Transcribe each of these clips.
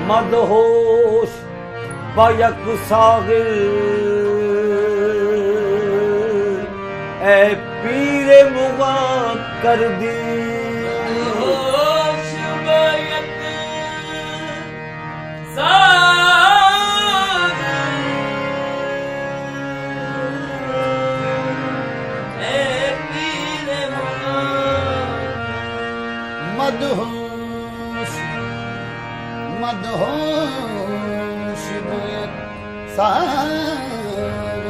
مدہوش back ساغر اے پیر مغاں کر دی مدہوش back ساغر اے پیر مغاں مدہوش back ساغر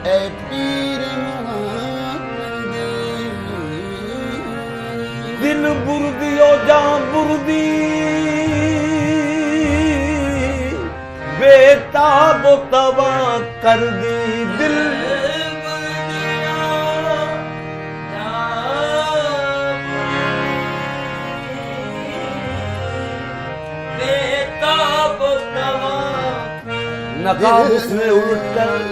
اے پیر مغاں دل بردی و جان بردی بے تاب و تواں کر دی دل نقاب اس نے الٹ کر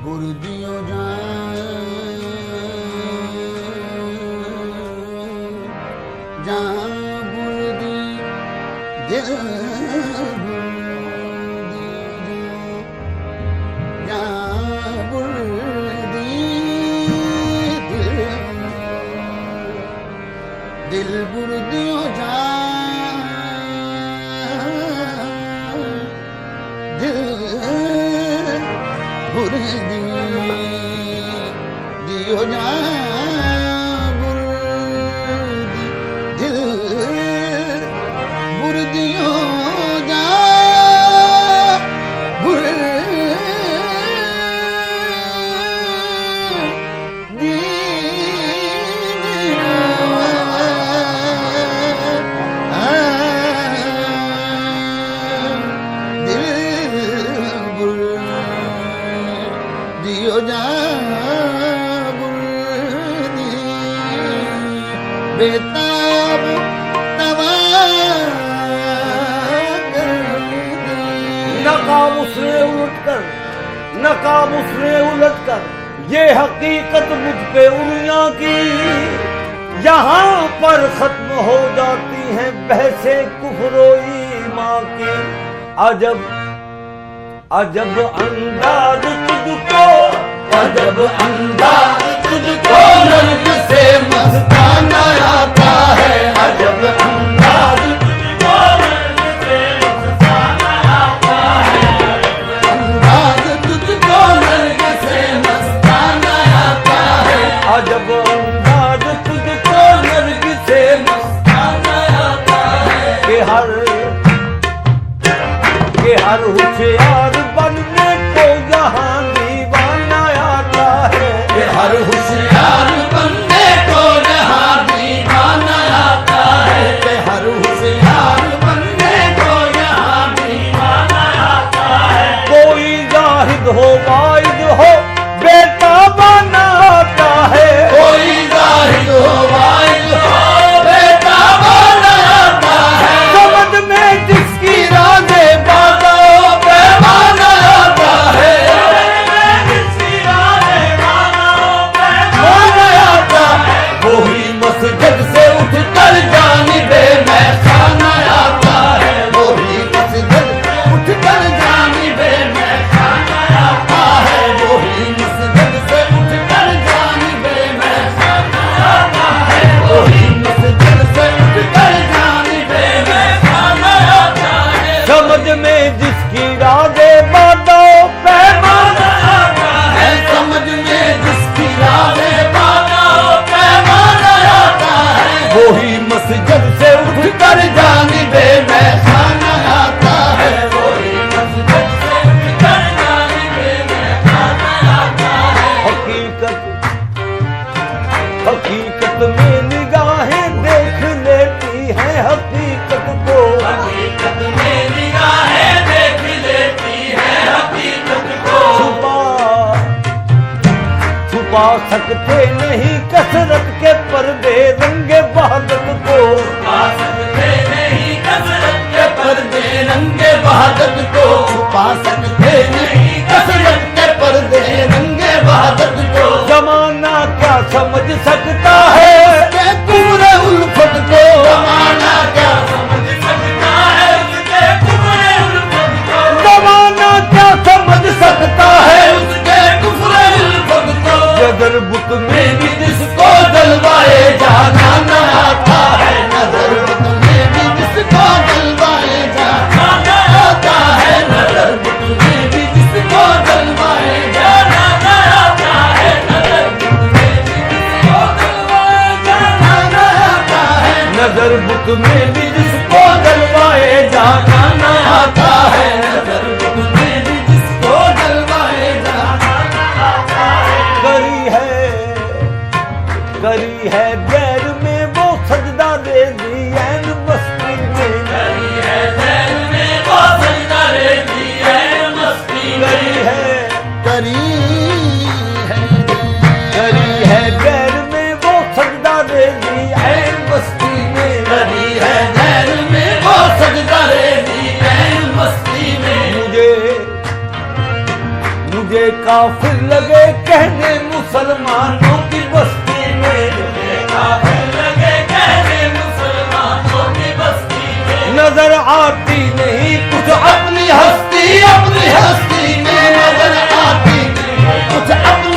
بردیو جان بردی دل جان بردی دل بردیو جان بردی دیو جان بردی دل بردیو جان بردی دیو جان بردی بیتاب تواں کر دی نقاب اس نے الٹ کر نقاب اس نے الٹ کر یہ حقیقت مجھ پہ اریاں کی یہاں پر ختم ہو جاتی ہیں بحثیں کفر و ایمان کی عجب عجب انداز تجھ کو عجب انداز تجھ کو نرگ سے مستانہ آتا ہے عجب انداز تجھ کو نرگ سے مستانہ آتا ہے انداز تجھ کو نرگ سے مستانہ آتا ہے عجب انداز تجھ کو نرگ سے مستانہ آتا ہے کہ ہر ہوشیار بننے کو یہاں دیوانہ آتا ہے کہ ہر ہوشیار بننے کو یہاں دیوانہ آتا ہے کہ ہر ہوشیار بننے کو یہاں دیوانہ آتا ہے کوئی زاہد ہو واعظ ہو بیٹا بنا آتا ہے کوئی زاہد ہو واعظ ہو بیٹا بنا آتا ہے سمجھ میں جس کی راز بازو بیوہ حقیقت میں نگاہیں دیکھ لیتی ہیں حقیقت کو حقیقت میں نگاہیں دیکھ لیتی ہے حقیقت کو چھپا سکتے نہیں کثرت کے پردے رنگ وحدت کو چھپا سکتے نہیں کثرت کے پردے رنگ وحدت کو چھپا سکتے نہیں کثرت کے پردے رنگ وحدت کو زمانہ کیا سمجھ سکتا ہے کہ کفر الفت کو زمانہ کیا سمجھ سکتا ہے اس کے کفر الفت کو زمانہ کیا سمجھ سکتا ہے اس کے کفر الفت کو نظر بت میں بھی جس کو جلوائے جانا نہ آتا ہے نظر بت میں بھی جس کو جلوائے جانا نہ آتا ہے نظر بت میں بھی جس کو جلوائے جانا نہ آتا ہے نظر بت میں بھی جس کو جلوائے جانا نہ آتا ہے نظر بت میں بھی جس کو جلوائے جانا نہ آتا ہے نظر بت میں بھی جس کو جلوائے جانا نہ آتا ہے کری ہے غیر میں وہ سجدہ دے دی این مستی میں کری ہے دل میں وہ سجدہ دے دی ہے مستی کری ہے غیر میں وہ سجدہ دے دی این مستی میں کری ہے دل میں وہ سجدہ دے دی ہے مستی میں مجھے کافر لگے کہنے مسلمانوں کی بستی میں کافر لگے کہنے مسلمانوں کی بستی میں نظر آتی نہیں کچھ اپنی ہستی میں نظر آتی نہیں کچھ اپنی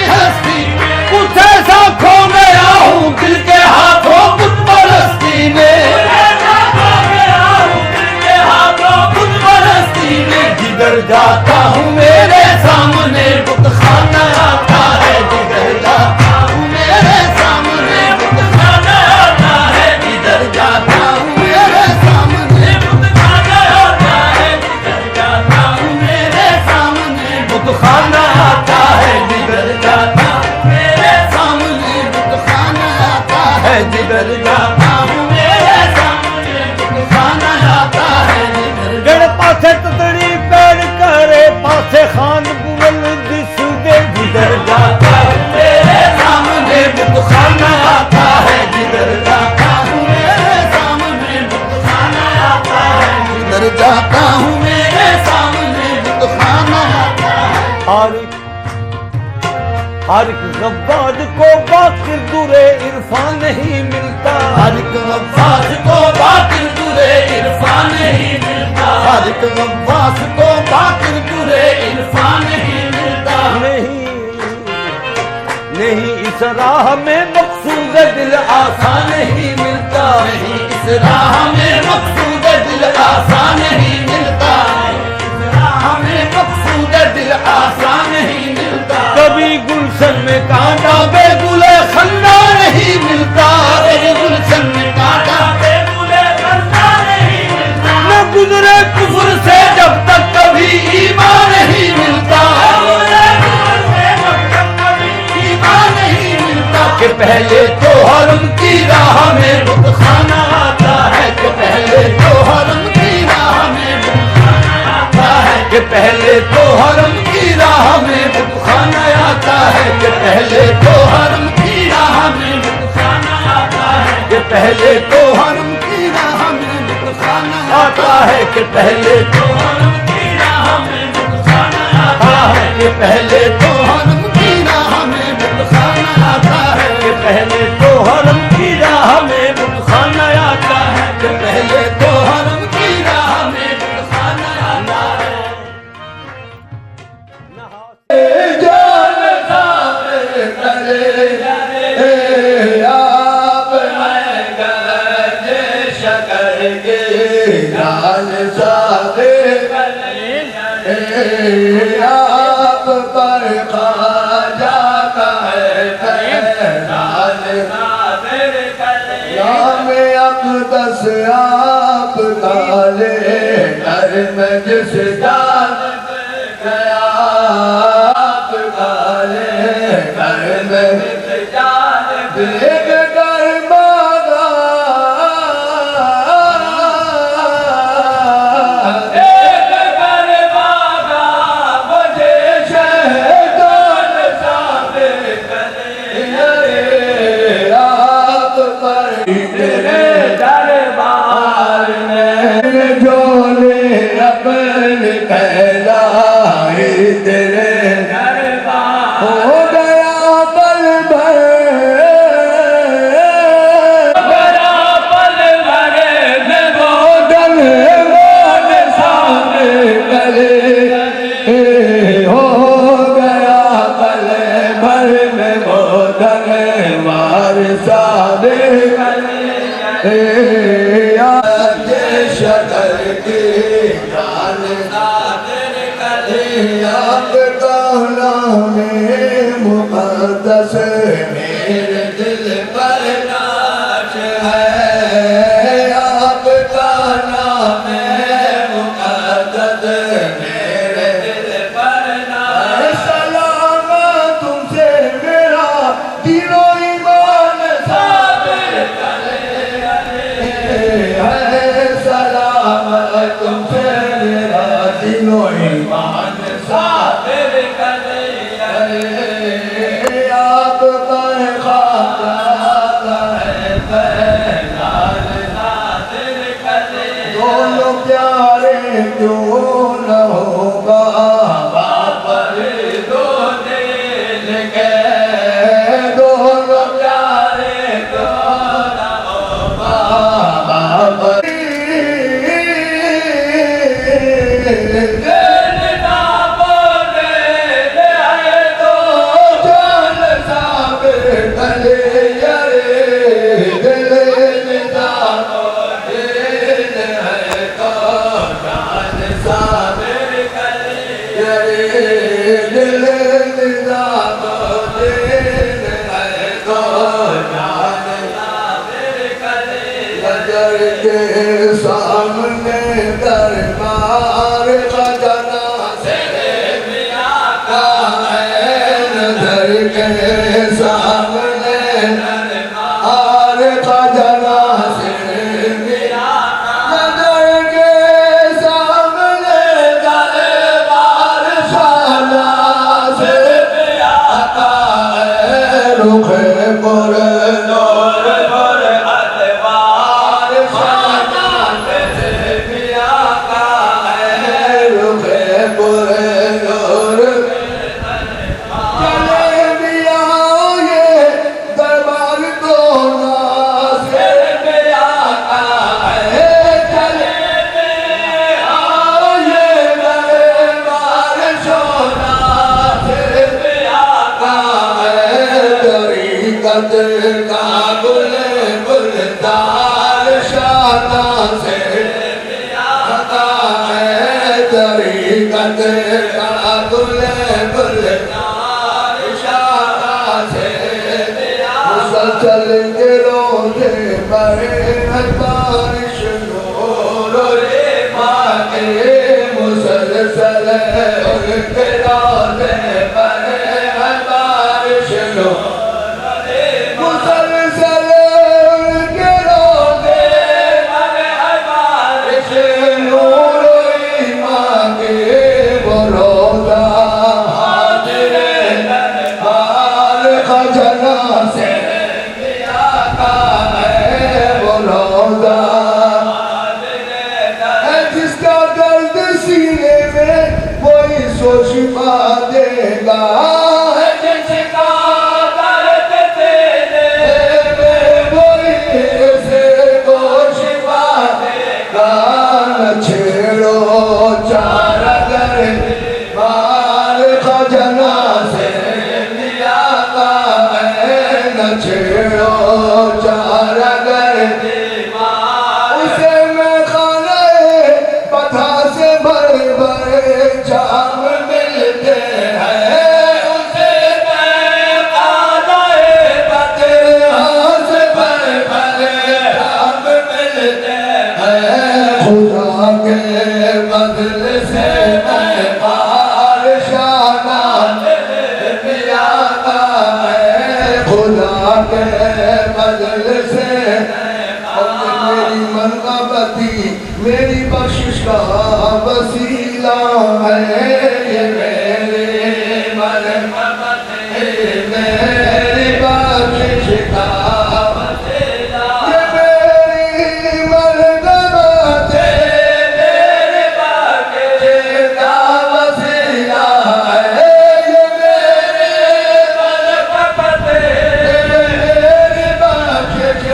ہستی میں کچھ ایسا کھو گیا ہوں دل کے ہاتھوں بت پرستی میں ایسا کھو گیا ہوں دل کے ہاتھوں بت پرستی میں جدھر جاتا ہوں میرے سامنے بت خانہ آتا ہے جدھر جاتا ہوں میرے سامنے بت خانہ آتا ہے جدھر جاتا ہوں میرے سامنے بت خانہ آتا ہے جدھر جاتا ہوں میرے سامنے بت خانہ آتا ہے جدھر جاتا ہوں میرے سامنے بت خانہ آتا ہے جدھر جاتا ہوں میرے سامنے بت خانہ آتا ہے جدھر جڑ پاسے تتڑی پیڑ کرے پاسے خان بول دس دے جدھر جاتا ہوں میرے سامنے بت خانہ آتا ہے جدھر جاتا ہوں میرے سامنے بت خانہ آتا ہے جدھر جاتا ہوں میرے سامنے بت خانہ آتا ہے ہر ایک غواج کو باقر درے عرفان نہیں ملتا ہر ایک غواص کو باقر درے عرفان نہیں ملتا ہر ایک غواص کو باقر درے عرفان نہیں ملتا نہیں اس راہ میں مقصود دل آسان نہیں ملتا نہیں اس راہ میں مقصود دل آسان نہیں ملتا اس راہ میں مقصود دل آسان نہیں ملتا کبھی گلشن میں کانٹا بے گلے خندہ نہیں ملتا کبھی گلشن میں کانٹا بے گلے خندہ نہیں ملتا نہ گزرے کفر سے جب تک کبھی ایمان نہیں ملتا ایمان نہیں ملتا کہ پہلے تو حرم کی راہ میں بت خانہ آتا ہے کہ پہلے تو حرم کی راہ میں بت خانہ آتا ہے کہ پہلے تو حرم کی راہ میں بت خانہ آتا ہے کہ پہلے تو حرم کی راہ میں بت خانہ آتا ہے کہ پہلے تو حرم کی راہ میں بت خانہ آتا ہے کہ پہلے تو حرم کی راہ میں بت خانہ آتا ہے کہ پہلے تو حرم کی راہ میں بت خانہ آتا ہے کہ پہلے تو حرم کی راہ میں بت خانہ آتا ہے کہ پہلے تو حرم کی راہ میں بت خانہ آتا ہے جان سامر کرے آپ میں گرج شکر کے جان سامر آپ پر خواجہ کا ہے فیضان نام اقدس آپ کا لے کر میں جس جانب گیا آپ کا لے کر میں جانب دیکھ کر باغا ایک کر باغا مجھے شہدان ثابت کرے آپ پر تیرے دربار میں جھولے اپن کہلائے تیرے دربار ہو گیا پل بھر بڑا پل بھرے میں دل مون سامنے گلے ہو گیا پل بھر میں وہ دل مار سادے شکر کی جان آپ کا نام مقدس میرے دل پر ناش ہے آپ کا نام مقدس میرے دل پر ناش ہے سلام تم سے میرا دل و ایمان ثابت ہے سلام تم سے میرا دل و ایمان صابر کرے آپ پر خواجہ ہے فیضان صابر کرے دونوں پیارے کیوں نہ ہوگا باپ دو دل کے دونوں پیارے کو نہ ہو باپ نہ بولے لے تو جان صابر گلے یارے دل نظام دل ہے تو جان صابر کرے یارے دل نظام دل ہے تو جان صابر کرے نظر کے سامنے دربار خزانہ سے میاں کا ہے نظر کے سامنے آر خزانہ سے نظر کے سامنے دربار خزانہ سے آتا ہے رخ پر نور پر ادوار خانہ میاں کا ہے رخ پر نور چلے میاں یہ دربار تو ناصر میاں کا ہے چلے میاں یہ دربار سونا سے میاں کا طریقت کا گل گلدار شانہ سے آتا ہے طریقت کا گل گلدار شانہ سے مسلسل گروتے بڑے بارش نور ماں کے مسلسل گروتے بڑے بارش نور مسلسل گروتے بارش نور ایمان کے بروزہ حاضر دربار خزانہ سے آتا ہے بروزہ ہے جس کا درد سینے میں وہی سو شفا دے گا ہے جس کا درد تیرے وہی سے کو شفا دے گا نہ چھیڑو چارہ در بار خزانہ سے آتا ہے نہ چھیڑو چارہ در اسے میں خانہ پتھا سے بھر بھر جام ملتے ہیں اسے میں خانہ پتھا سے بھر بھر جام ملتے ہیں خدا کے بدل سے میں بارشانہ ملاتا ہے خدا کے بدل سے میری منقبتی میری بخشش کا وسیلہ ہے یہ میرے منقبت میری بخشش کا وسیلہ یہ میری منقبت میری بخشش کا وسیلہ ہے یہ میری منقبت میری بخشش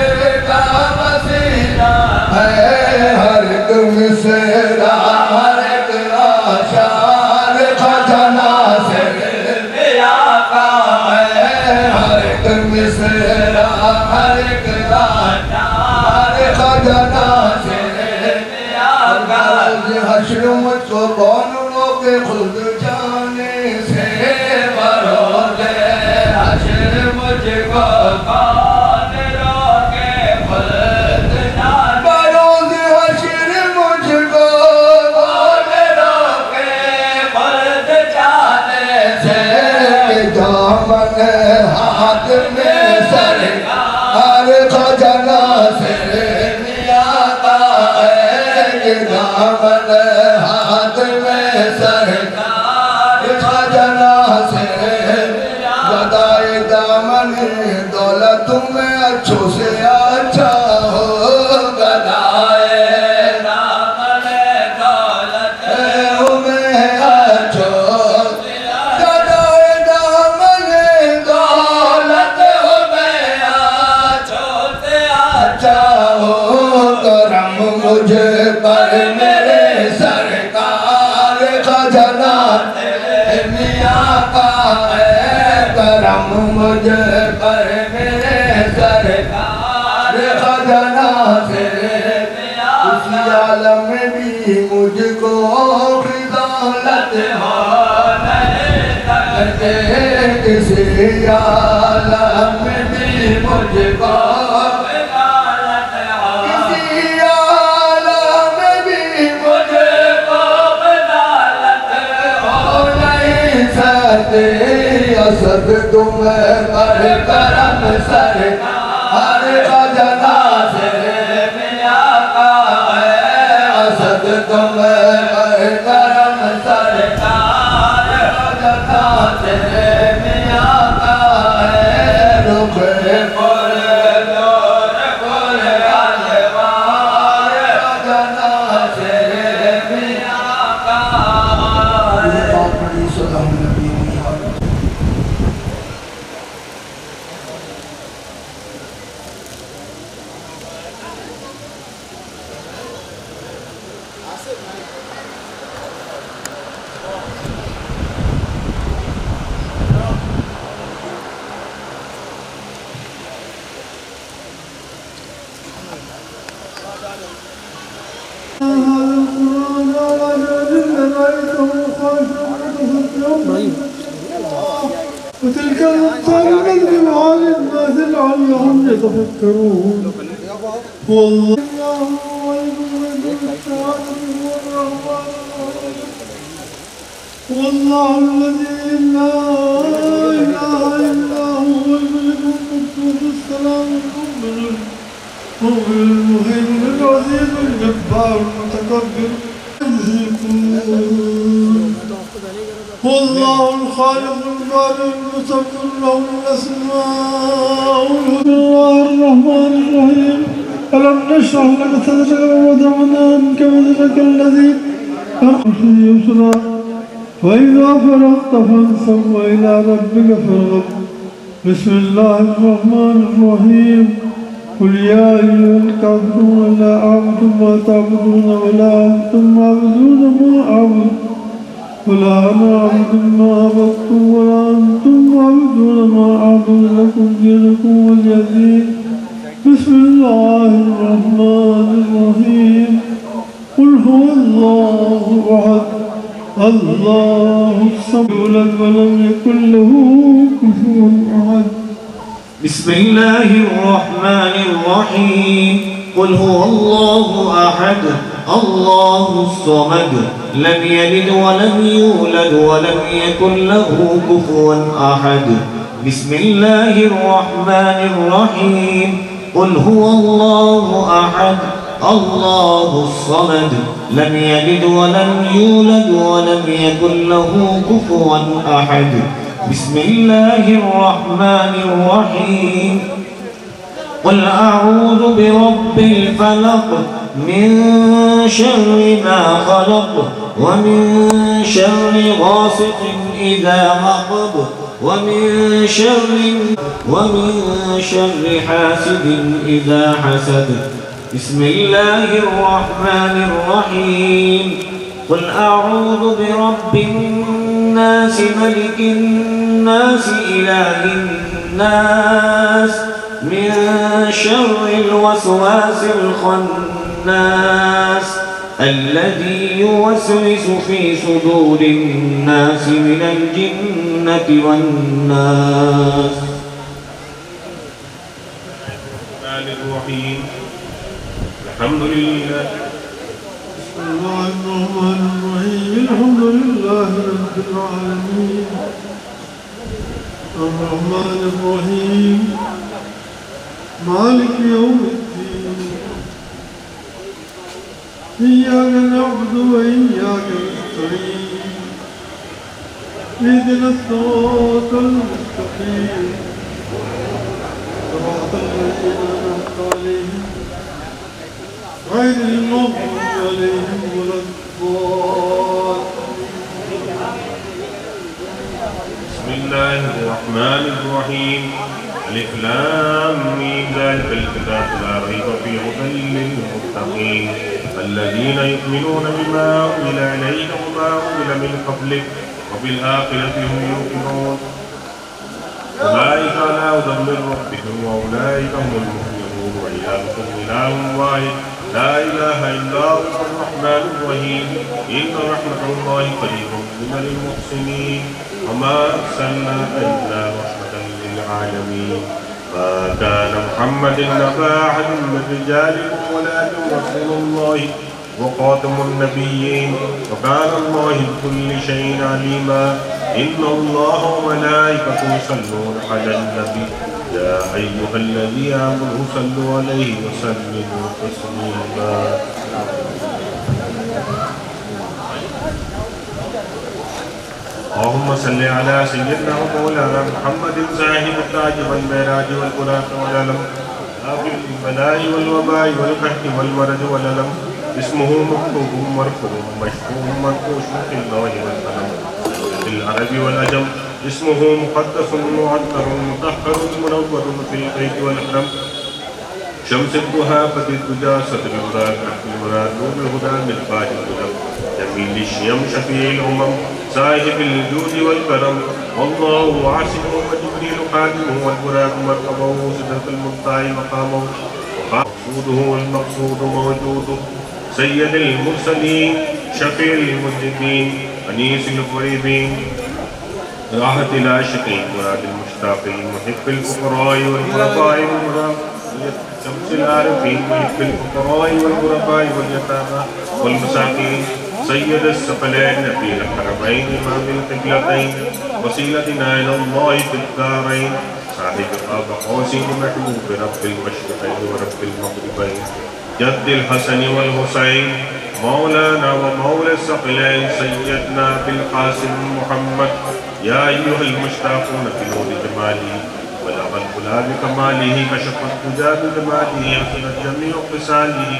کا وسیلہ ہے ہر ایک مسرا ہر ایک آشار خزانہ سے آقا ہے ہر ایک مسرا ہر ایک آشار خزانہ سے آقا حشر مجھ کو بانوں کے خود جانے سے بروز حشر مجھ کو بانوں کے خود جانے بروز حشر مجھ کو بانوں کے خود جانے سے دامن ہاتھ میں سرکار خزانہ سے آقا ہے دامن ہاتھ میں سرکار خزانہ سے گدائے دامن دولت میں اچھوں سے اچھا ہو گدائے دامن دولت میں اچھو گدائے دامن دولت میں اچھوں سے اچھا ہو کرم مجھ پر میرے سرکار خزانہ میاں کا ہے کرم مجھ پر میرے سرکار خزانہ سے اسی عالم میں بھی مجھ کو دولت ہو نہیں سکتے کسی عالم میں بھی مجھ کو کسی عالم میں بھی مجھ کو دولت ہو نہیں سکتے اسد تمہیں پر کرم سرکار خزانہ سے آقا ہے اسد تمہیں پر کرم سرکار خزانہ سے آقا ہے رخ پر دور پر انوار خزانہ سے آقا ہے سلام نبی محمد وتلك الأمثال نضرب على الناس لعلهم يتفكرون والله والله الذي لا إله إلا هو الملك القدوس السلام المؤمن المهيمن العزيز الجبار المتكبر والله الخالق البارئ المصور له الاسماء الحسنى الله الرحمن الرحيم ألم نشرح لك صدرك ووضعنا عنك وزرك الذي أنقض يسرا وإذا فرغت فانصب وإلى ربك فارغب بسم الله الرحمن الرحيم قل يا أيها الكافرون لا أعبد ما تعبدون ولا أنتم عابدون ما أعبد ولا أنا عبد ما عبدتم ولا أنتم عابدون ما أعبد لكم دينكم ولي دين بسم الله الرحمن الرحيم قل هو الله أحد الله الصمد ولم يكن له كفوا أحد بسم الله الرحمن الرحيم قل هو الله أحد الله الصمد لم يلد ولم يولد ولم يكن له كفوا أحد بسم الله الرحمن الرحيم قل هو الله أحد الله الصمد لم يلد ولم يولد ولم يكن له كفوا أحد بسم الله الرحمن الرحيم قل أعوذ برب الفلق من شر ما خلق ومن شر غاسق إذا وقب ومن شر حاسد إذا حسد بسم الله الرحمن الرحيم قل أعوذ برب الناس ملك الناس إله الناس من شر الوسواس الخناس الذي يوسوس في صدور الناس من الجنة والناس. الرحمن الرحيم الحمد لله. بسم الله الرحمن الرحيم الحمد لله رب العالمين الرحمن الرحيم مالك يوم الدين إياك نعبد وإياك نستعين اهدنا الصراط المستقيم صراط الذين أنعمت عليهم غير المغضوب عليهم ولا الضالين. بسم الله الرحمن الرحيم ألف لام ميم ذلك الكتاب لا ريب فيه هدى للمتقين الذين يؤمنون بما أنزل إليك وما أنزل من قبلك وبالآخرة هم يوقنون أولئك على هدى من ربهم وأولئك هم المفلحون وإلهكم إله واحد لا إله إلا هو الرحمن الرحيم إن رحمة الله قريب من المحسنين وما أرسلناك إلا رحمة للعالمين. ما كان محمد أبا أحد من رجالكم ولكن رسول الله وخاتم النبيين وكان الله بكل شيء عليما. إن الله وملائكته يصلون على النبي يا أيها الذين آمنوا صلوا عليه وسلموا تسليما. اللهم صل على سيدنا ومولانا محمد صاحب التاج والمعراج والبراق والعلم غافر البلاء والوباء والقحط والمرض والألم اسمه مكتوب مرفوع مشفوع منقوش في اللوح والقلم في العرب والعجم اسمه مقدس معطر مطهر منور في البيت والحرم شمس الضحى بدر الدجى صدر المراد المراد نور الهدى مصباح الهدى جميل الشيم شفيع الأمم صاحب الجود والكرم والله عاصمه وجبريل خادمه والبراق مركبه سدرة المنتهى مقامه ومقصوده والمقصود موجوده سيد المرسلين شفيع المذنبين أنيس القريبين راحة العاشقين مراد المشتاقين محب الفقراء والغرباء شمس العارفين محب الفقراء والغرباء واليتامى والمساكين سيد الثقلين نبي الحرمين إمام القبلتين وسيلتنا إلى الله في الدارين صاحب قاب قوسين محبوب رب المشرقين ورب المغربين جد الحسن والحسين مولانا ومولى الثقلين سيدنا بالقاسم محمد يا أيها المشتاقون في نور جماله بلغ الهدى بكماله كشف الهدى بجماله حسنت جميع خصاله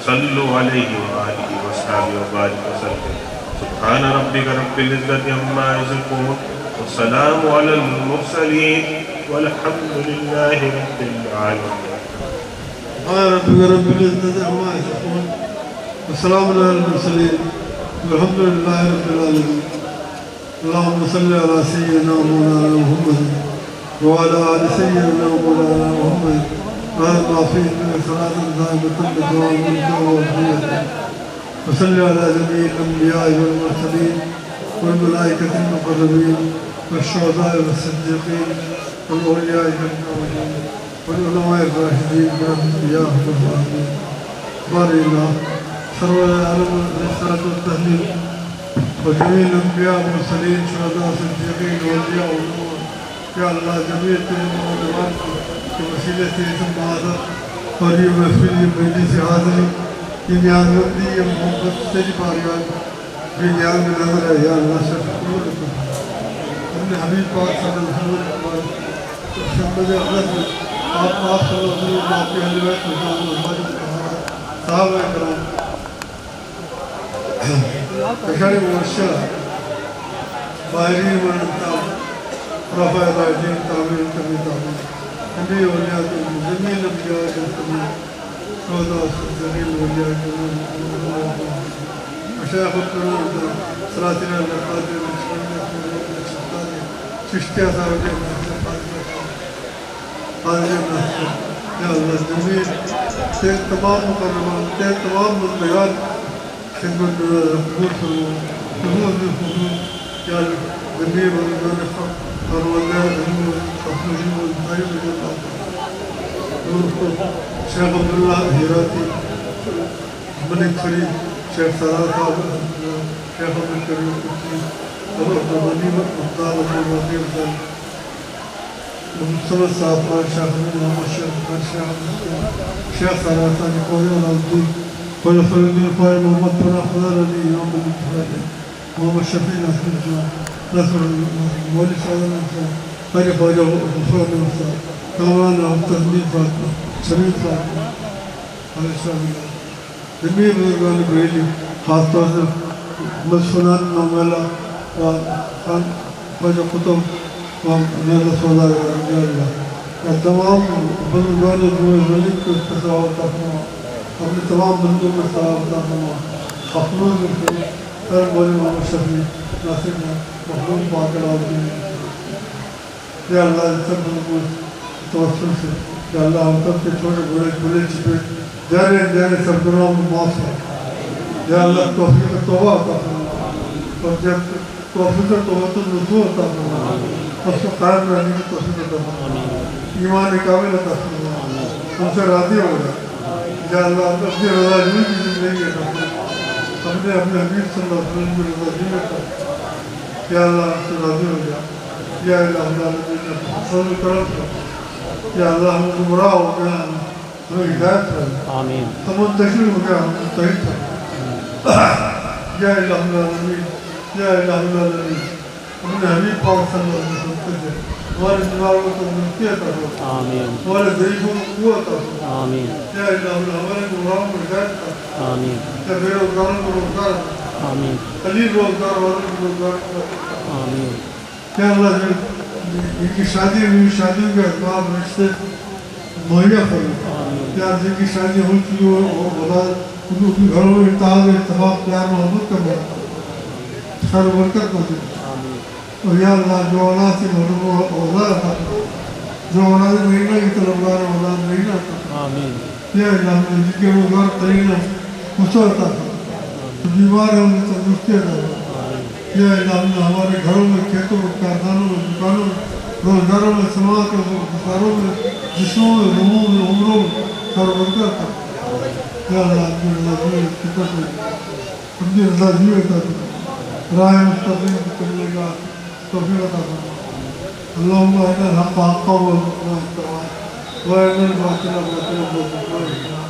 صلوا عليه وآله وأصحابه وبارك وسلم. سبحان ربك رب العزة عما يصفون والسلام على المرسلين والحمد لله رب العالمين. سبحان ربك رب العزة عما يصفون وسلام على المرسلين والحمد لله رب العالمين. اللهم صل على سيدنا ومولانا محمد وعلى آل سيدنا ومولانا محمد ما فيه من صلاة دائمة بدوام والدعوة وصل على جميع الأنبياء والمرسلين والملائكة المقربين والشهداء والصديقين والأولياء والمؤمنين والعلماء الراشدين برحمتك يا أرحم الراحمين. بارك الله سرور العالم والصلاة والتهليل وجميع الأنبياء والمرسلين شهداء صديقين وأولياء والنور یا اللہ جمعیت نوجوان کے وسیلے سے اس معذرت اور یہ محفل یہ مجلس حاضری یہ نیاز مندی یہ محبت سے پاریان یہ نیاز میں نظر ہے یا اللہ سے قبول کرو اپنے حبیب پاک صلی اللہ علیہ وسلم شمد اقدس میں آپ پاک صلی اللہ علیہ وسلم آپ کے اہل بیت مجھے صحابہ کرام اشاری مرشد باہرین ورنطاب رفع راجین تعمیر کمی تعمیر نبی اولیاء زمین انبیاء جنتمی روضہ زمین اولیاء جنتمی مشایخ القرآن سلاطین القادر چشتیہ صاحب یا اللہ زمین تیرے تمام مقرمان تیرے تمام مندگان خدمت قبول فرمو قبول فرمو یا زمین ورنطان حق اور واللہ علمون اخلجون والبائم جنتان شیخ عبداللہ حیراتی ملک فرید شیخ سرار صاحب شیخ عبد الکریم قدسی اور عبدالمانی مقدال عبد الرحیم محمد صاحب خان شیخ محمد شیخ خان شیخ سرار ثانی قوی والعبدی خلف الدین فائر محمد پناہ خضر علی امام الاتحاد محمد شفیع ناصر الجوان نصر مولی صلی اللہ علیہ وسلم خیر خواجہ غفران نصر کامران عبد تحمید فاطمہ شمید فاطمہ علیہ السلام جمعی بزرگان بریلی خاص طور سے مدفنان نامیلہ و خان خواجہ قطب و نیلہ سولا رضی اللہ تمام بزرگان جمعی بریلی کو تصاوت اپنا اپنے تمام بندوں میں صحابت اپنا اپنوں میں ہر بولی محمد شفیع ناصر محمود پاکر عبداللہ یا اللہ سب بزرگوں توسل سے یا اللہ ہم سب کے چھوٹے بڑے چھپے جانے سرگروں میں معاف ہے یا اللہ توفیق توبہ عطا فرما اور جب توفیق توبہ الرجوع عطا فرما اس کو قائم رہنے کی توفیق عطا فرما ایمان کامل عطا فرما ہم سے راضی ہو جائے یا اللہ اپنی رضا جوئی کی زندگی عطا فرما اپنے حبیب صلی اللہ علیہ وسلم کی رضا جوئی عطا فرما یا اللہ ہم سے راضی ہو جائے یا اللہ فضل کرم کرو یا اللہ ہم گمراہ ہو گیا ہمیں ہدایت کرو ہم منتشر ہو گیا ہم مستحد کرو یا الہ العالمین یا الہ العالمین اپنے حبیب پاک صلی اللہ علیہ وسلم سے ہمارے دماغوں کو منتیہ کرو ہمارے ضعیفوں کو قوت کرو یا الہ العالمین ہمارے گمراہوں کو ہدایت کرو یا بے روزگاروں کو روزگار کرو قلیل روزگار والوں کو روزگار کرو یا اللہ ان کی شادی ہوئی شادیوں کے اسباب رشتے مہیا کرو یا جن کی شادی ہو چکی ہو ان کی گھروں میں اتحاد اتفاق پیار محبت کا موقع خیر برکت کو دے اور یا اللہ جو اولاد سے محروم اولاد عطا کرو جو اولاد مہینہ کی طلبگار اولاد مہینہ عطا کرو یا اللہ جن کے روزگار قریب خوشو عطا کرو جو بیمار ہے انہیں تندرستی عطا کرو یا اللہ ہمارے گھروں میں کھیتوں میں کارخانوں میں دکانوں میں روزگاروں میں سماعت میں بخاروں میں جسموں میں روحوں میں عمروں میں سربرکت کرو یا اللہ اپنی رضا جوئی فکر میں اپنی رضا جوئی عطا کرو راہ مستقیم کرنے کا توفیق عطا کرو اللہم اہدنا الحق حقا وارزقنا اتباعہ وارنا الباطل باطلا وارزقنا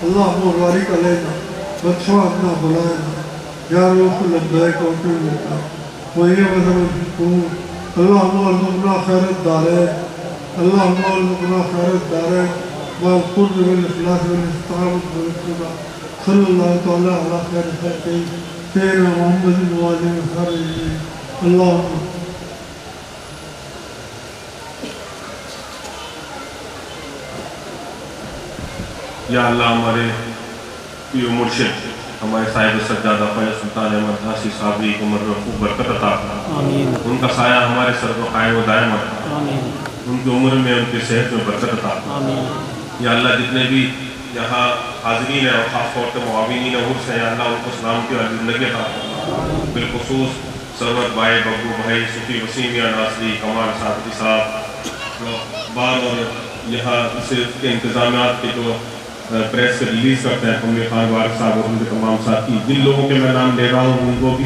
اللہم بارک علینا وادفعنا بلائنا یا روح لبیک وطول لکا وہی وزن الحکوم اللہم ارزقنا خیر الدارین اللہم ارزقنا خیر الدارین وقرب بالاخلاص والاستقامت والاتباع صلی اللہ تعالی علی خیر خلقہ سیدنا محمد وآلہ وصحبہ اللہم یا اللہ ہمارے پیو مرشد ہمارے صاحب سجادہ خواجہ سلطان احمد حاسی صاحب کی عمر میں خوب برکت عطا فرما ان کا سایہ ہمارے سر پر قائم و دائم رکھنا ان کی عمر میں ان کی صحت میں برکت عطا فرما یا اللہ جتنے بھی یہاں حاضرین ہیں اور خاص طور سے معاونین عرس ہیں یا اللہ ان کو سلامتی اور زندگی عطا فرما بالخصوص سرور بھائی ببو بھائی صوفی وسیم یا ناصری کمال صادقی صاحب بار اور یہاں صرف کے انتظامیات کے جو پریس سے ریلیز کرتے ہیں قمی خان وارک صاحب اور ان کے تمام ساتھی جن لوگوں کے میں نام لے رہا ہوں ان کو بھی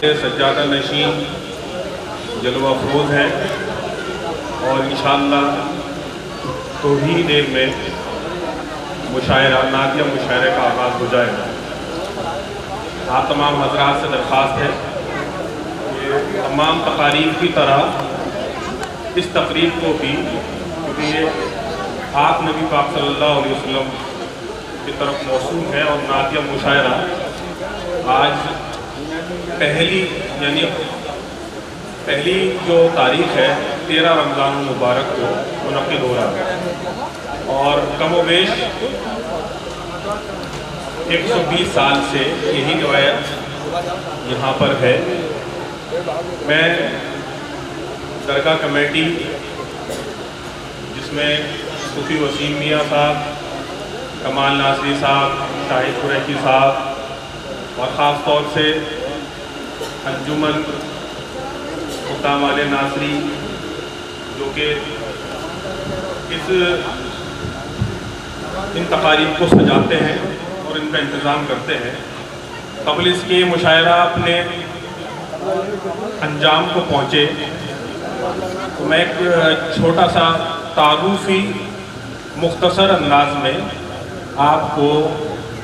سجادہ نشین جلوہ افروز ہیں اور انشاءاللہ تھوڑی ہی دیر میں مشاعرہ نعتیہ مشاعرے کا آغاز ہو جائے گا۔ آپ تمام حضرات سے درخواست ہے کہ تمام تقاریب کی طرح اس تقریب کو بھی، کیونکہ یہ آپ نبی پاک صلی اللہ علیہ وسلم کی طرف موصول ہے اور نعتیہ مشاعرہ آج پہلی جو تاریخ ہے 13 رمضان المبارک کو منعقد ہو رہا ہے اور کم و بیش 120 سال سے یہی روایت یہاں پر ہے۔ میں درگاہ کمیٹی جس میں صوفی وسیم میاں صاحب، کمال ناصری صاحب، شاہد قریشی صاحب اور خاص طور سے انجمن خدام والے ناصری جو کہ ان تقاریب کو سجاتے ہیں اور ان کا انتظام کرتے ہیں، قبل اس کے مشاعرہ اپنے انجام کو پہنچے تو میں ایک چھوٹا سا تعارفی مختصر انداز میں آپ کو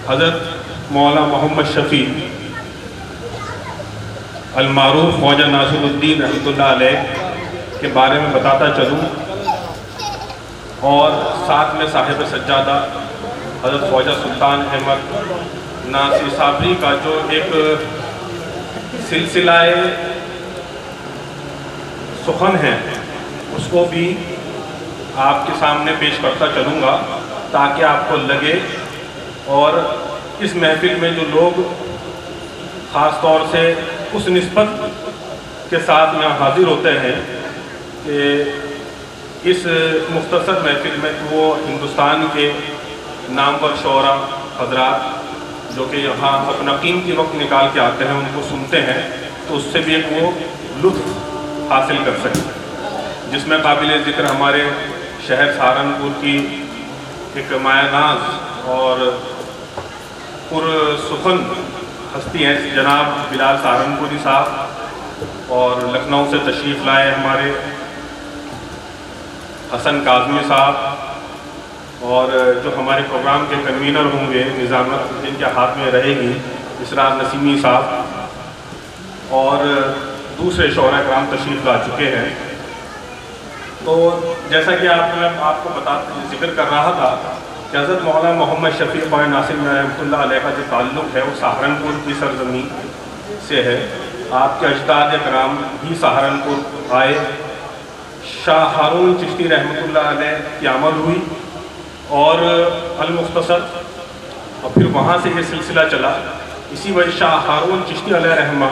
حضرت مولانا محمد شفیع المعروف خواجہ ناصر الدین رحمۃ اللہ علیہ کے بارے میں بتاتا چلوں اور ساتھ میں صاحب سجادہ حضرت خواجہ سلطان احمد ناصری صابری کا جو ایک سلسلہ سخن ہے اس کو بھی آپ کے سامنے پیش کرتا چلوں گا تاکہ آپ کو لگے اور اس محفل میں جو لوگ خاص طور سے اس نسبت کے ساتھ یہاں حاضر ہوتے ہیں کہ اس مختصر محفل میں وہ ہندوستان کے نامور شعراء حضرات جو کہ یہاں اپنا قیمتی وقت نکال کے آتے ہیں ان کو سنتے ہیں تو اس سے بھی ایک وہ لطف حاصل کر سکیں، جس میں قابل ذکر ہمارے شہر سہارنپور کی ایک مایہ ناز اور پرسخن ہستی ہیں جناب بلال سہارنپوری صاحب، اور لکھنؤ سے تشریف لائے ہمارے حسن کاظمی صاحب، اور جو ہمارے پروگرام کے کنوینر ہوں گے نظامت جن کے ہاتھ میں رہے گی اسرار نسیمی صاحب، اور دوسرے شعراء کرام تشریف لا چکے ہیں۔ تو جیسا کہ آپ کو ذکر کر رہا تھا کہ حضرت مولانا محمد شفیع خواجہ ناصر رحمۃ اللہ علیہ کا جو تعلق ہے وہ سہارنپور کی سرزمین سے ہے۔ آپ کے اجداد کرام بھی سہارنپور آئے، شاہ ہارون چشتی رحمۃ اللہ علیہ کی آمد ہوئی اور المختصر، اور پھر وہاں سے یہ سلسلہ چلا۔ اسی وجہ شاہ ہارون چشتی علیہ رحمہ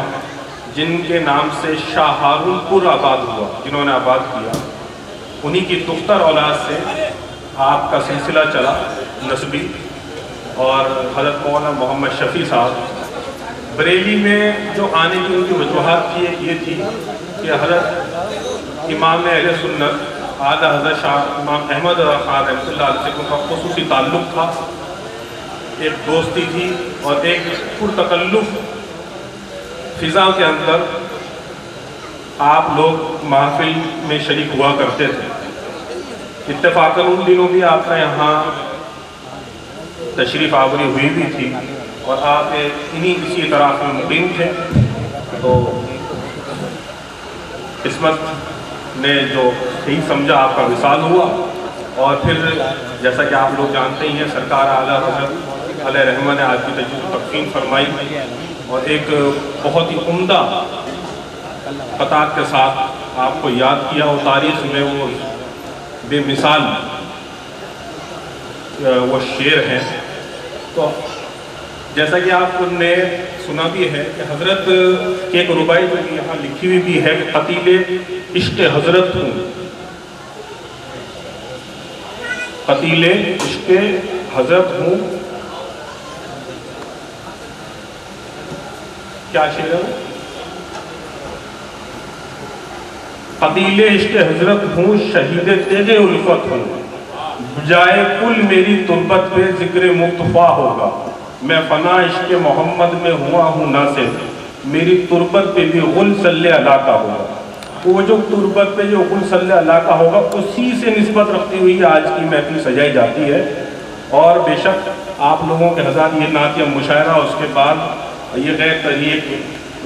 جن کے نام سے شاہ ہارون پور آباد ہوا، جنہوں نے آباد کیا، انہی کی دختر اولاد سے آپ کا سلسلہ چلا نسبی۔ اور حضرت مولانا محمد شفیع صاحب بریلی میں جو آنے کی ان کی وجوہات یہ تھی کہ حضرت امام اہل سنت اعلیٰ حضرت شاہ امام احمد خان رحمۃ اللہ علیہ سے ان کا خصوصی تعلق تھا، ایک دوستی تھی اور ایک پرتکلف فضا کے اندر آپ لوگ محفل میں شریک ہوا کرتے تھے۔ اتفاقاً ان دنوں بھی آپ کا یہاں تشریف آوری ہوئی بھی تھی اور آپ اسی طرح میں مقیم تھے، تو قسمت نے جو صحیح سمجھا آپ کا وصال ہوا، اور پھر جیسا کہ آپ لوگ جانتے ہی ہیں سرکار اعلیٰ حضرت علیہ رحمہ نے آج کی تجدید تقسیم فرمائی اور ایک بہت ہی عمدہ قطعات کے ساتھ آپ کو یاد کیا، اور تاریخ میں وہ بے مثال وہ شعر ہیں۔ تو جیسا کہ آپ نے سنا بھی ہے کہ حضرت کی ایک ربائی جو یہاں لکھی ہوئی بھی ہے کہ قتیل عشق حضرت ہوں، قتیل عشق حضرت ہوں، کیا شعر ہے؟ قتیل عشق حضرت ہوں، شہید تیغ الفت ہوں، بجائے کل میری تربت پہ ذکر مقتفا ہوگا، میں فنا عشق محمد میں ہوا ہوں نہ صرف میری تربت پہ بھی غل صلی اللہ کا ہوگا. وہ جو تربت پہ جو غل صلی اللہ کا ہوگا اسی سے نسبت رکھتی ہوئی آج کی محفل سجائی جاتی ہے. اور بے شک آپ لوگوں کے حضرات یہ نعتیہ مشاعرہ، اس کے بعد یہ ایک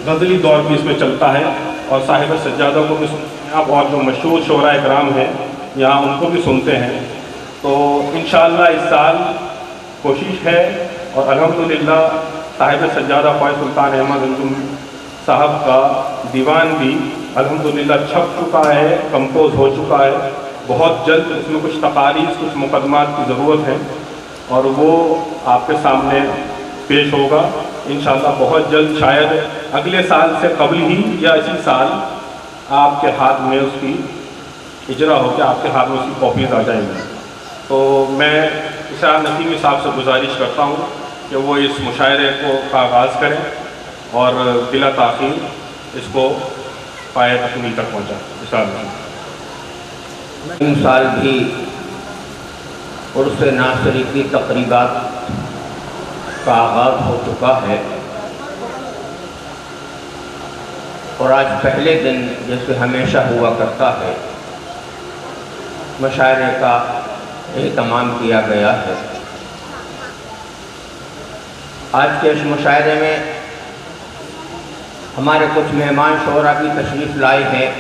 غزلی دور بھی اس میں چلتا ہے، اور صاحب سجادہ کو بھی سنتے ہیں آپ، اور جو مشہور شعراء کرام ہیں یہاں ان کو بھی سنتے ہیں. تو انشاءاللہ اس سال کوشش ہے، اور الحمدللہ صاحب سجادہ خواجہ سلطان احمد انجم صاحب کا دیوان بھی الحمدللہ چھپ چکا ہے، کمپوز ہو چکا ہے. بہت جلد اس میں کچھ تقاریض، کچھ مقدمات کی ضرورت ہے، اور وہ آپ کے سامنے پیش ہوگا انشاءاللہ بہت جلد. شاید اگلے سال سے قبل ہی یا اسی سال آپ کے ہاتھ میں اس کی اجرا ہو کے آپ کے ہاتھ میں اس کی کاپیز آ جائیں گی. تو میں اسرار نسیمی صاحب سے گزارش کرتا ہوں کہ وہ اس مشاعرے کا آغاز کریں اور بلا تاخیر اس کو پائے تکمیل تک پہنچائیں. اسرار نسیمی ان سال بھی عرس ناصری کی تقریبات کا آغاز ہو چکا ہے، اور آج پہلے دن جیسے ہمیشہ ہوا کرتا ہے مشاعرے کا اہتمام کیا گیا ہے. آج کے اس مشاعرے میں ہمارے کچھ مہمان شعراء بھی تشریف لائے ہیں،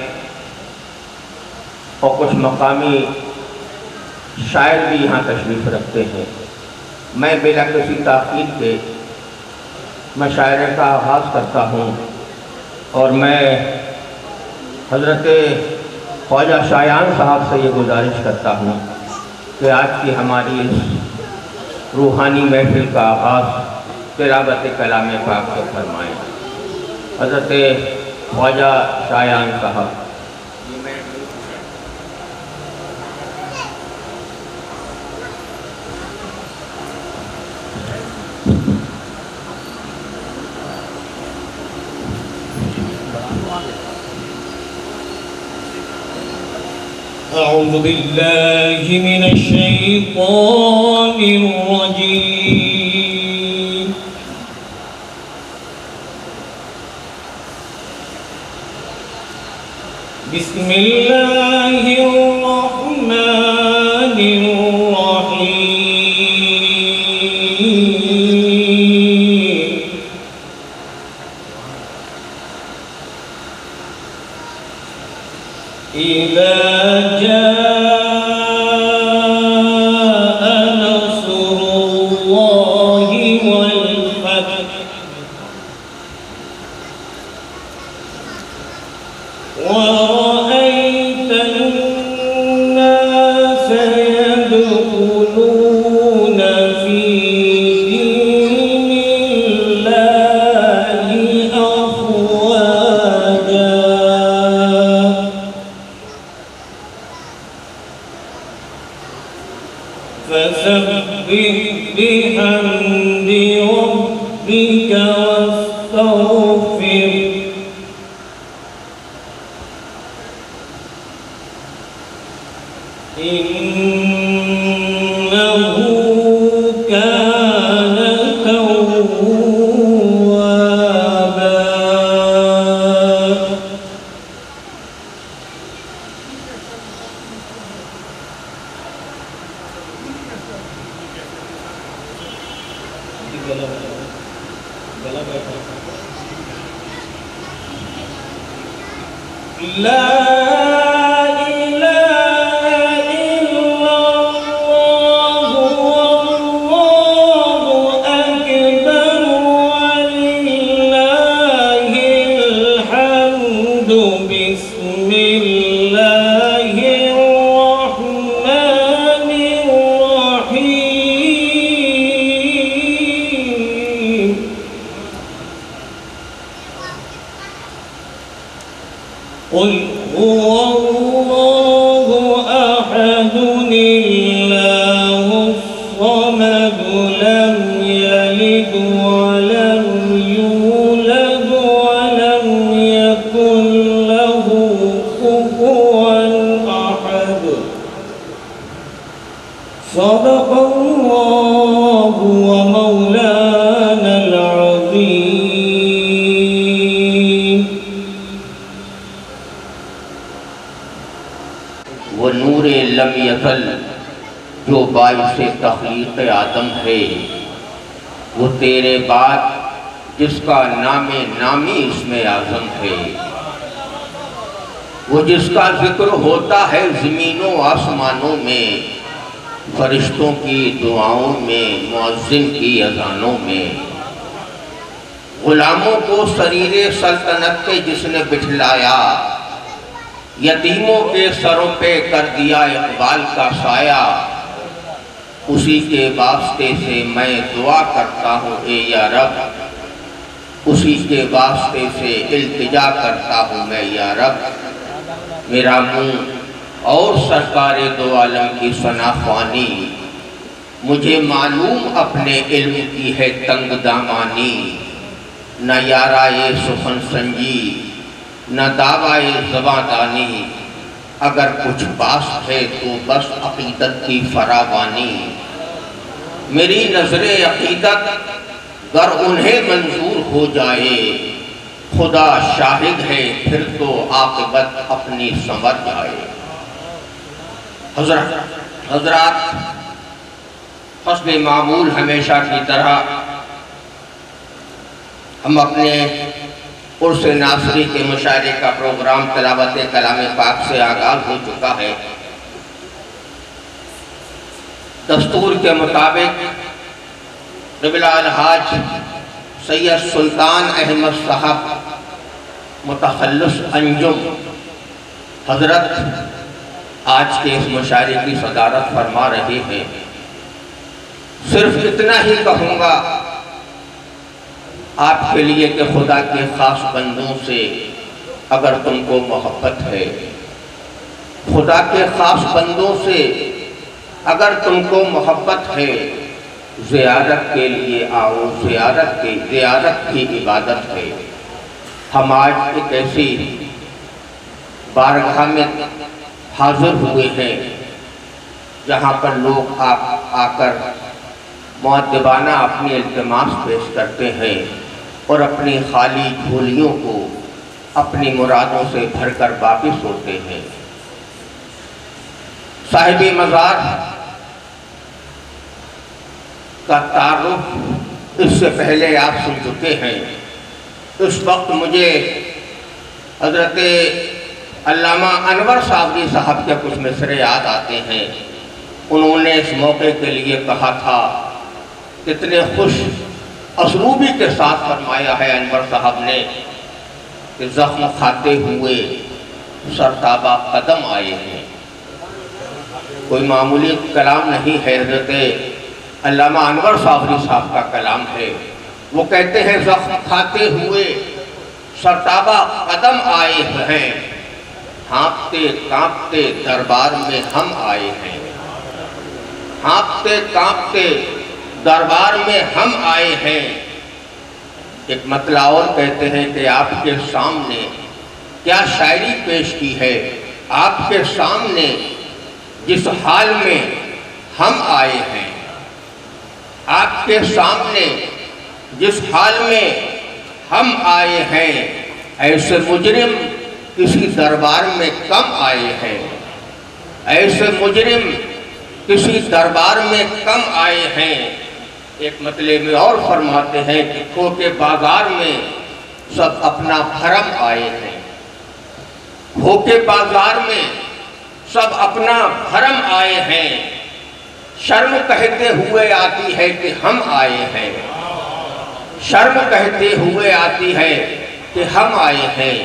اور کچھ مقامی شاعر بھی یہاں تشریف رکھتے ہیں. میں بلا کسی تاخیر کے مشاعرے کا آغاز کرتا ہوں، اور میں حضرت خواجہ شایان صاحب سے یہ گزارش کرتا ہوں کہ آج کی ہماری اس روحانی محفل کا آغاز تلاوت کلام پاک سے فرمائیں. حضرت خواجہ شایان صاحب. أعوذ بالله من الشيطان الرجيم. بسم الله الرحمن الرحيم. إذا جاء نصر الله والفتح ورأيت الناس يدخلون في دين الله أفواجا فسبح بحمد ربك واستغفر إنه كان توابا. لا إله إلا الله والله أكبر ولله الحمد. بسم الله الرحمن الرحيم. قل هو الله أحد الله الصمد لم يلد ولم يولد ولم يكن له كفوا أحد. صدق الله ومولانا العظيم. وہ نور لم یزل جو باعث تخلیق آدم ہے، وہ تیرے بعد جس کا نام نامی اسم اعظم ہے، وہ جس کا ذکر ہوتا ہے زمین و آسمانوں میں، فرشتوں کی دعاؤں میں، مؤذن کی اذانوں میں، غلاموں کو سریر سلطنت پہ جس نے بٹھلایا، یتیموں کے سروں پہ کر دیا اقبال کا سایہ، اسی کے واسطے سے میں دعا کرتا ہوں اے یا رب، اسی کے واسطے سے التجا کرتا ہوں میں یا رب، میرا منہ اور سرکار دو عالم کی ثنا خوانی، مجھے معلوم اپنے علم کی ہے تنگ دامانی، نہ یارائے سخن سنجی نہ دعوائے زباں دانی، اگر کچھ باس ہے تو بس عقیدت کی فراوانی، میری نظر عقیدت گر انہیں منظور ہو جائے، خدا شاہد ہے پھر تو عاقبت اپنی سنور جائے۔ حضرات، حسب معمول ہمیشہ کی طرح ہم اپنے عرس ناصری کے مشاعرے کا پروگرام تلاوت کلام پاک سے آغاز ہو چکا ہے۔ دستور کے مطابق قبلہ الحاج سید سلطان احمد صاحب متخلص انجم حضرت آج کے اس مشاعرے کی صدارت فرما رہے ہیں۔ صرف اتنا ہی کہوں گا آپ کے لیے کہ خدا کے خاص بندوں سے اگر تم کو محبت ہے، خدا کے خاص بندوں سے اگر تم کو محبت ہے، زیارت کے لیے آؤ، زیارت کی عبادت ہے۔ ہم آج ایک ایسی بارگاہ میں حاضر ہوئے ہیں جہاں پر لوگ آ کر مؤدبانہ اپنی التماس پیش کرتے ہیں اور اپنی خالی جھولیوں کو اپنی مرادوں سے بھر کر واپس ہوتے ہیں۔ صاحب مزار کا تعارف اس سے پہلے آپ سن چکے ہیں۔ اس وقت مجھے حضرت علامہ انور صابری صاحب کے کچھ مصرے یاد آتے ہیں۔ انہوں نے اس موقع کے لیے کہا تھا، کتنے خوش اسلوبی کے ساتھ فرمایا ہے انور صاحب نے کہ زخم کھاتے ہوئے سرتابہ قدم آئے ہیں۔ کوئی معمولی کلام نہیں ہے، حضرت علامہ انور صابری صاحب کا کلام ہے۔ وہ کہتے ہیں زخم کھاتے ہوئے سرتابہ قدم آئے ہیں، ہانپتے کانپتے دربار میں ہم آئے ہیں، ہانپتے کانپتے دربار میں ہم آئے ہیں۔ ایک مطلع اور کہتے ہیں کہ آپ کے سامنے کیا شاعری پیش کی ہے، آپ کے سامنے جس حال میں ہم آئے ہیں، آپ کے سامنے جس حال میں ہم آئے ہیں، ایسے مجرم کسی دربار میں کم آئے ہیں، ایسے مجرم کسی دربار میں کم آئے ہیں۔ ایک مطلب میں اور فرماتے ہیں کہ کھو کے بازار میں سب اپنا بھرم آئے ہیں، کھو کے بازار میں سب اپنا بھرم آئے ہیں، شرم کہتے ہوئے آتی ہے کہ ہم آئے ہیں، شرم کہتے ہوئے آتی ہے کہ ہم آئے ہیں۔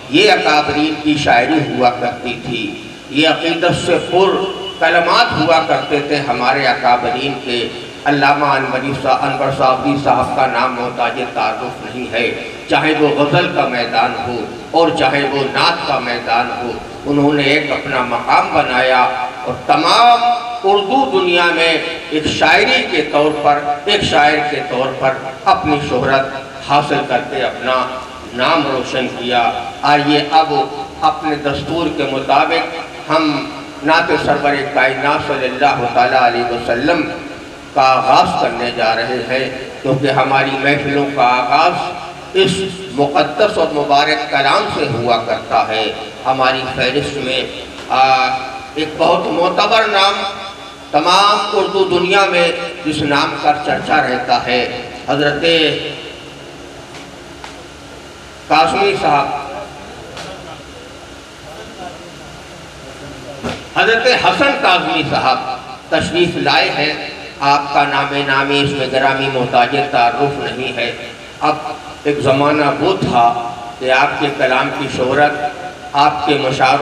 یہ اکابرین کی شاعری ہوا کرتی تھی، یہ عقیدت سے پر کلمات ہوا کرتے تھے ہمارے اکابرین کے۔ علامہ انور صابری صاحب کا نام محتاج تعارف نہیں ہے، چاہے وہ غزل کا میدان ہو اور چاہے وہ نعت کا میدان ہو، انہوں نے ایک اپنا مقام بنایا اور تمام اردو دنیا میں ایک شاعری کے طور پر، ایک شاعر کے طور پر اپنی شہرت حاصل کر کے اپنا نام روشن کیا۔ آئیے اب اپنے دستور کے مطابق ہم نعت سرور کائنات صلی اللہ تعالیٰ علیہ وسلم کا آغاز کرنے جا رہے ہیں، کیونکہ ہماری محفلوں کا آغاز اس مقدس اور مبارک کلام سے ہوا کرتا ہے۔ ہماری فہرست میں ایک بہت معتبر نام تمام اردو دنیا میں جس نام کا چرچا رہتا ہے، حضرت کاظمی صاحب، حضرت حسن کاظمی صاحب تشریف لائے ہیں۔ آپ کا نام نامی اس میں گرامی محتاج تعارف نہیں ہے۔ اب ایک زمانہ وہ تھا کہ آپ کے کلام کی شہرت، آپ کے مشاعروں